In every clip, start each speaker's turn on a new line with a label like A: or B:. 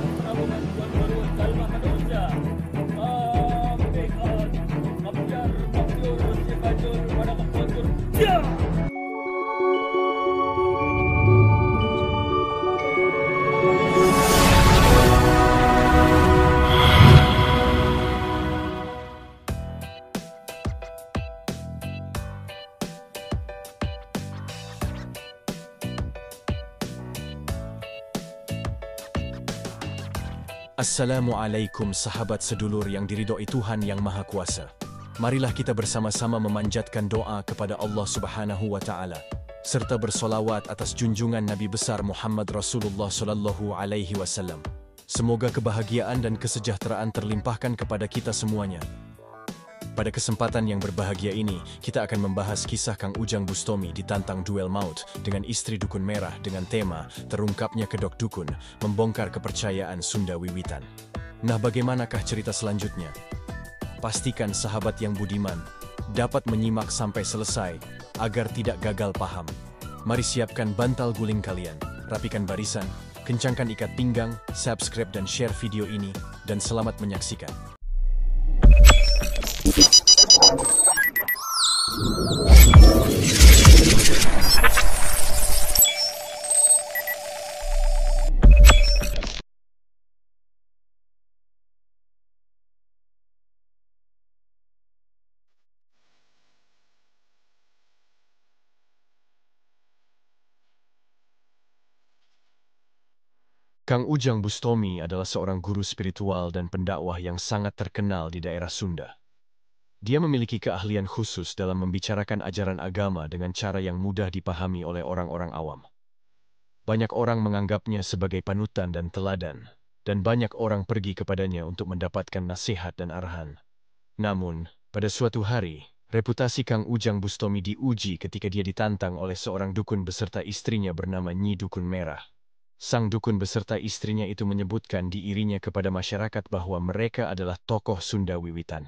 A: terabungan tuan-tuan Dalma manusia. Sampaikan Abjar Abdur Sibajur pada keputur. Ya!
B: Assalamualaikum sahabat sedulur yang diridhoi Tuhan Yang Maha Kuasa. Marilah kita bersama-sama memanjatkan doa kepada Allah Subhanahu wa Ta'ala serta bersolawat atas junjungan Nabi besar Muhammad Rasulullah Sallallahu Alaihi Wasallam. Semoga kebahagiaan dan kesejahteraan terlimpahkan kepada kita semuanya. Pada kesempatan yang berbahagia ini, kita akan membahas kisah Kang Ujang Bustomi ditantang duel maut dengan istri Dukun Merah dengan tema terungkapnya kedok dukun, membongkar kepercayaan Sunda Wiwitan. Nah, bagaimanakah cerita selanjutnya? Pastikan sahabat yang budiman dapat menyimak sampai selesai agar tidak gagal paham. Mari siapkan bantal guling kalian, rapikan barisan, kencangkan ikat pinggang, subscribe dan share video ini, dan selamat menyaksikan. Kang Ujang Bustomi adalah seorang guru spiritual dan pendakwah yang sangat terkenal di daerah Sunda. Dia memiliki keahlian khusus dalam membicarakan ajaran agama dengan cara yang mudah dipahami oleh orang-orang awam. Banyak orang menganggapnya sebagai panutan dan teladan, dan banyak orang pergi kepadanya untuk mendapatkan nasihat dan arahan. Namun, pada suatu hari, reputasi Kang Ujang Bustomi diuji ketika dia ditantang oleh seorang dukun beserta istrinya bernama Nyi Dukun Merah. Sang dukun beserta istrinya itu menyebutkan dirinya kepada masyarakat bahwa mereka adalah tokoh Sunda Wiwitan.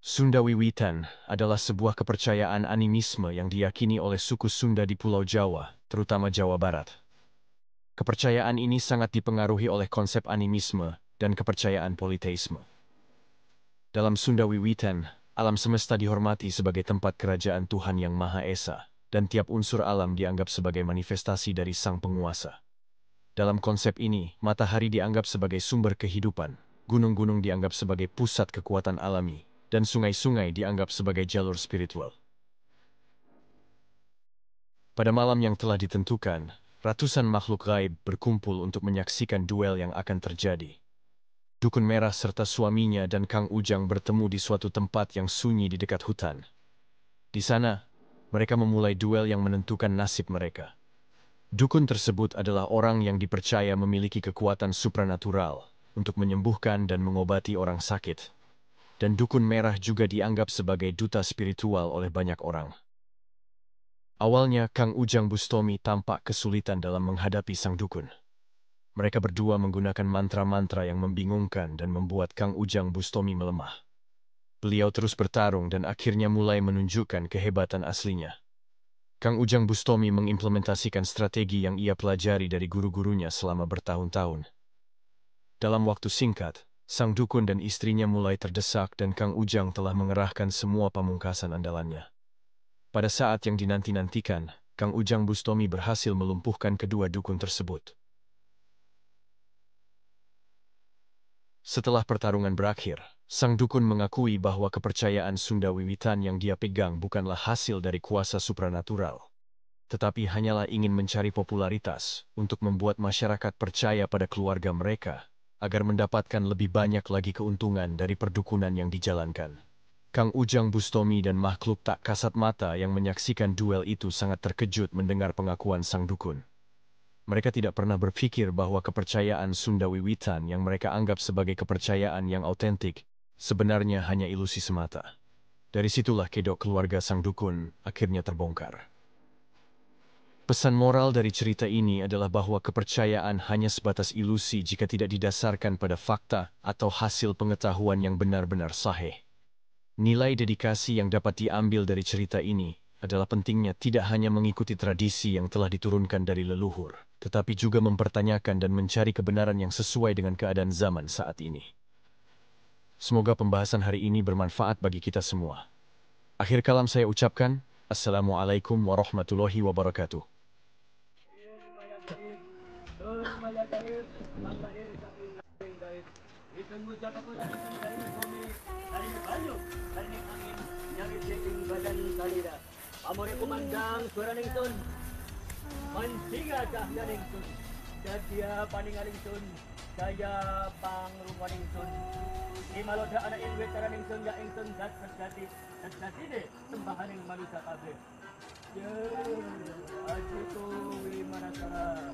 B: Sunda Wiwitan adalah sebuah kepercayaan animisme yang diyakini oleh suku Sunda di Pulau Jawa, terutama Jawa Barat. Kepercayaan ini sangat dipengaruhi oleh konsep animisme dan kepercayaan politeisme. Dalam Sunda Wiwitan, alam semesta dihormati sebagai tempat kerajaan Tuhan Yang Maha Esa, dan tiap unsur alam dianggap sebagai manifestasi dari Sang Penguasa. Dalam konsep ini, matahari dianggap sebagai sumber kehidupan, gunung-gunung dianggap sebagai pusat kekuatan alami, dan sungai-sungai dianggap sebagai jalur spiritual. Pada malam yang telah ditentukan, ratusan makhluk gaib berkumpul untuk menyaksikan duel yang akan terjadi. Dukun Merah serta suaminya dan Kang Ujang bertemu di suatu tempat yang sunyi di dekat hutan. Di sana, mereka memulai duel yang menentukan nasib mereka. Dukun tersebut adalah orang yang dipercaya memiliki kekuatan supranatural untuk menyembuhkan dan mengobati orang sakit. Dan Dukun Merah juga dianggap sebagai duta spiritual oleh banyak orang. Awalnya, Kang Ujang Bustomi tampak kesulitan dalam menghadapi sang dukun. Mereka berdua menggunakan mantra-mantra yang membingungkan dan membuat Kang Ujang Bustomi melemah. Beliau terus bertarung dan akhirnya mulai menunjukkan kehebatan aslinya. Kang Ujang Bustomi mengimplementasikan strategi yang ia pelajari dari guru-gurunya selama bertahun-tahun. Dalam waktu singkat, sang dukun dan istrinya mulai terdesak dan Kang Ujang telah mengerahkan semua pamungkasan andalannya. Pada saat yang dinanti-nantikan, Kang Ujang Bustomi berhasil melumpuhkan kedua dukun tersebut. Setelah pertarungan berakhir, sang dukun mengakui bahwa kepercayaan Sunda Wiwitan yang dia pegang bukanlah hasil dari kuasa supranatural, tetapi hanyalah ingin mencari popularitas untuk membuat masyarakat percaya pada keluarga mereka, agar mendapatkan lebih banyak lagi keuntungan dari perdukunan yang dijalankan. Kang Ujang Bustomi dan makhluk tak kasat mata yang menyaksikan duel itu sangat terkejut mendengar pengakuan sang dukun. Mereka tidak pernah berpikir bahwa kepercayaan Sunda Wiwitan yang mereka anggap sebagai kepercayaan yang autentik, sebenarnya hanya ilusi semata. Dari situlah kedok keluarga sang dukun akhirnya terbongkar. Pesan moral dari cerita ini adalah bahwa kepercayaan hanya sebatas ilusi jika tidak didasarkan pada fakta atau hasil pengetahuan yang benar-benar sahih. Nilai dedikasi yang dapat diambil dari cerita ini adalah pentingnya tidak hanya mengikuti tradisi yang telah diturunkan dari leluhur, tetapi juga mempertanyakan dan mencari kebenaran yang sesuai dengan keadaan zaman saat ini. Semoga pembahasan hari ini bermanfaat bagi kita semua. Akhir kalam saya ucapkan, Assalamualaikum warahmatullahi wabarakatuh.
A: Amore kumandang suara ningsun, mancinga cahya ningsun, dadia paningaling sun, daya pangrungwa ningsun, imaloda anak inwit cara ningsun ya ingsun dat sejati de sembahaning manusia kabeh. Ya, ajiku wimanasara,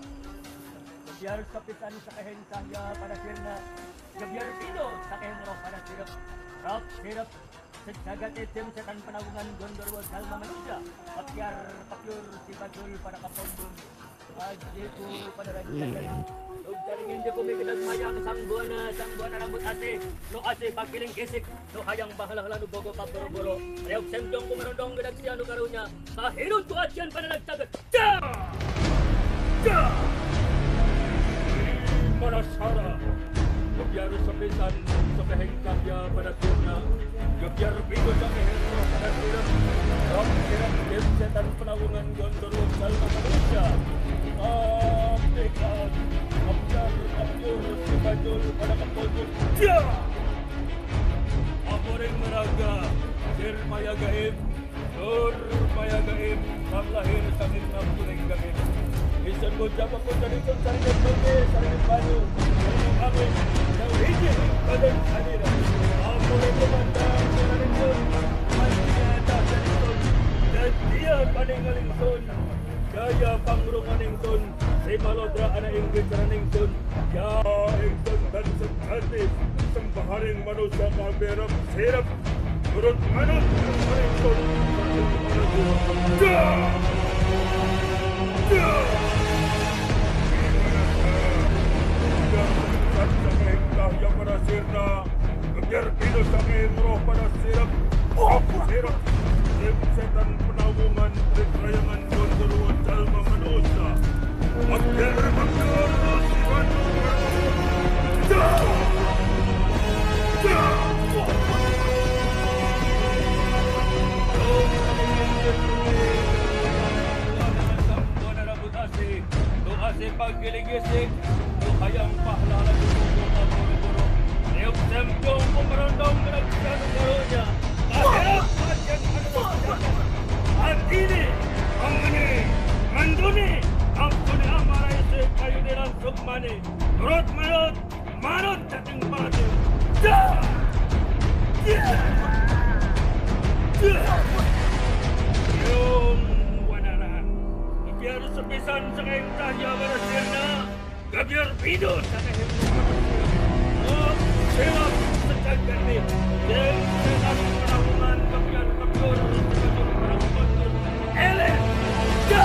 A: biar sepisan sakehen cahya pada sirna, biar pido sakehen roh pada sirap, rap sirap. Sejagat ejem setan penawungan gondorwo jalma manusia pakyur si bajul pada kapombong ajiku pada raja jaringin je kumi kedas mayang sang buana rambut ase no ase pakiling kesik no hayang bahala-hala nu bogo paboro-boro reok semjong kumerondong gedak sianu karunya kahirun tu ajian pada nagtagat Manasara biar sepisan sekeheng cahya pada sirna biar pigo sakehen roh pada sirap roh sirap dem setan penawungan gondorwo jalma manusia Abdekat Abdur si bajul pada kepojok Amoreng meraga Sir maya gaib Nur maya gaib Sang lahir sangin ngapureng gaib Isan bocah pun dari saringan toge saringan banu saringan amin yang hijau badan hadira Amoreng komandang saringan sun Manjinya tak saringan sun dan dia paningaling sun Daya pangrungan ingsun, si malodra anak inggit raning sun. Ya ingsun dan sejati, sembaharing manusia kaberap sirap, turut manut paring sun. Cahya pada sirna, biar pinus angin roh pada sirap, sirap. Setan penawungan perkelayangan gondorwo jalma manusia Akhir pagiling-gising, hayang pahlalan buru-buru buru-buru. Reok semjong pemerondong gerak sianu karunya. Akhirap ajian Antini, Angani, Manduni, Ampuni amarai se kayu dilan sukmani, turut menut, manut cacing pati. Yung wanaran, biar sepisan sengeng cahya berasirna, gabiar pido sakehim oh, selap sejagat ni, dan setan penawungan gabiar kabiur, Ele! Go!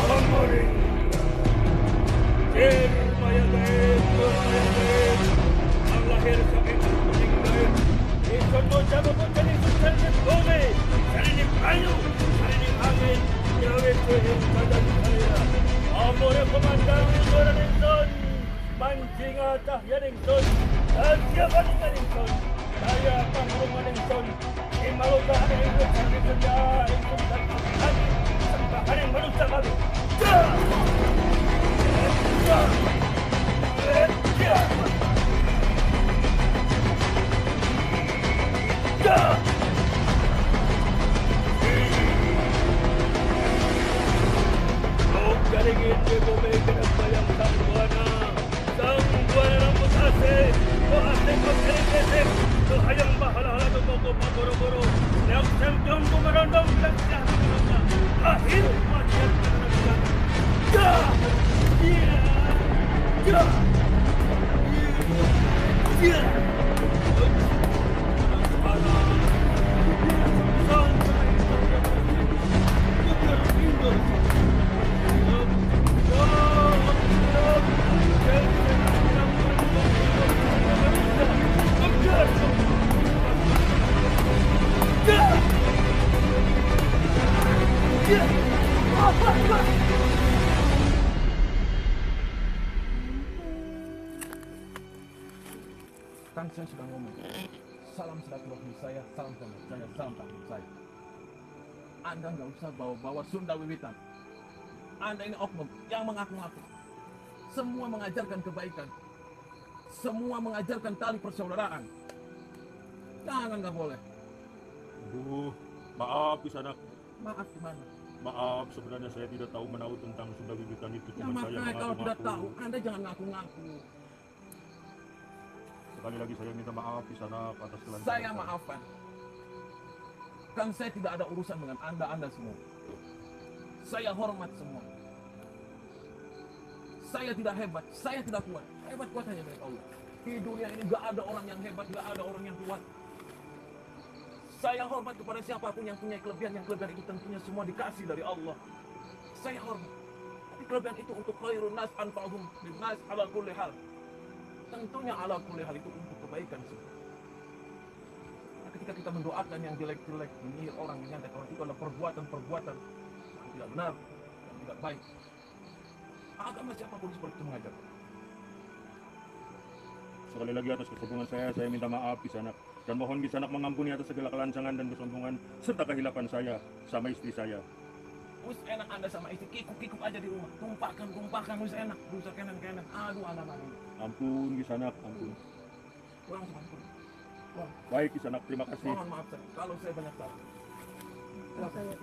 A: Amoring! Jir maya gaib, maya gaib, ang lahir sa aking gaib. Isan mo siya mapunta ni sarining bumi, sarining kayo, sarining hangin, yawit ko yung kadan kalira. Amore komandang suara ningson, mancinga cahya ningson, adya paninga ningson. Daya pangrungan ningsun, imaluga ada inggit sakit senja, ingsun dan kami, sembahaning manusia kami. Kau jaringin di bumi kedas bayang sang buana rambut ase, kau ase kau sering-sering. Hayang bahala-hala tu pokok paboro-boro. Leok semjong kumerondong dan siap menunggu. Akhir majian menunggu.
C: Kan saya sudah ngomong, salam silaturahmi saya, salam hormat saya, salam taklim saya. Anda nggak usah bawa-bawa Sunda Wiwitan. Anda ini oknum yang mengaku-ngaku. Semua mengajarkan kebaikan. Semua mengajarkan tali persaudaraan. Jangan, nggak boleh.
D: Aduh, maaf Kisanak.
C: Maaf gimana?
D: Maaf, sebenarnya saya tidak tahu menahu tentang Sunda Wiwitan itu.
C: Ya
D: Cuma saya
C: makanya kalau tidak
D: mengaku-ngaku.
C: tahu, Anda jangan ngaku-ngaku.
D: Sekali lagi saya minta maaf Kisanak atas kelangkaan.
C: Saya maafkan. Kan saya tidak ada urusan dengan Anda semua. Saya hormat semua. Saya tidak hebat, saya tidak kuat. Hebat kuat hanya dari Allah. Di dunia ini gak ada orang yang hebat, gak ada orang yang kuat. Saya hormat kepada siapapun yang punya kelebihan itu tentunya semua dikasih dari Allah. Saya hormat. Tapi kelebihan itu untuk khairun nas anfa'uhum linnas ala kulli hal. Tentunya ala kulli hal itu untuk kebaikan semua. Nah, ketika kita mendoakan yang jelek-jelek, menyihir orang, menyantet orang, itu adalah perbuatan-perbuatan yang tidak benar, yang tidak baik. Agama siapapun seperti itu mengajar.
D: Sekali lagi atas kesombongan saya minta maaf Kisanak. Dan mohon Kisanak mengampuni atas segala kelancangan dan kesombongan serta kehilapan saya sama istri saya.
C: Wis enak Anda sama istri, kikuk-kikuk aja di rumah. Tumpahkan, wis enak. Dosa kenan-kenan. Aduh, anak-anak.
D: Ampun Kisanak, ampun.
C: Kurang semangat. Kurang.
D: Baik Kisanak, terima kasih.
C: Mohon maaf saya, kalau saya banyak salah.
E: Saya